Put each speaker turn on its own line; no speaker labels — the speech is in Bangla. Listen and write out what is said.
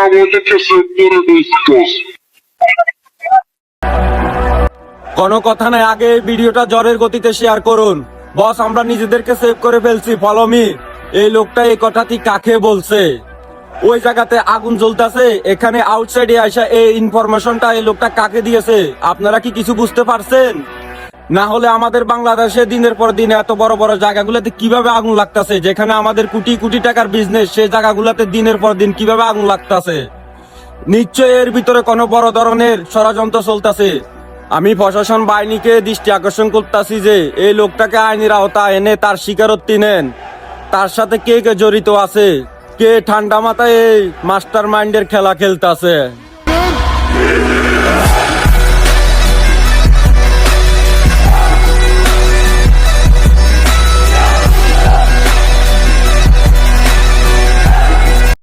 আমাদেরকে সেভ করে দিচ্ছে।
কোনো কথা নাই, আগে এই ভিডিওটা জ্বরের গতিতে শেয়ার করুন। বস, আমরা নিজেদেরকে সেভ করে ফেলছি, ফলো মি। এই লোকটা এই কথাটি কাকে বলছে? ওই জায়গাতে আগুন জ্বলতেছে, এখানে আউটসাইডে আসা এই ইনফরমেশনটা এই লোকটা কাকে দিয়েছে? আপনারা কি কিছু বুঝতে পারছেন? না হলে আমাদের বাংলাদেশে দিনের পর দিন এত বড় বড় জায়গাগুলোতে কিভাবে আগুন লাগতেছে, যেখানে আমাদের কোটি কোটি টাকার বিজনেস, সেই জায়গাগুলোতে দিনের পর দিন কিভাবে আগুন লাগতেছে? নিশ্চয় এর ভিতরে কোনো বড় ধরনের ষড়যন্ত্র চলতেছে। আমি প্রশাসন বাহিনীকে দৃষ্টি আকর্ষণ করতেছি যে এই লোকটাকে আইনের আওতায় এনে তার স্বীকারোক্তি নেন। তার সাথে কে কে জড়িত আছে, কে ঠান্ডা মাথায় এই মাস্টার মাইন্ডের খেলা খেলতেছে।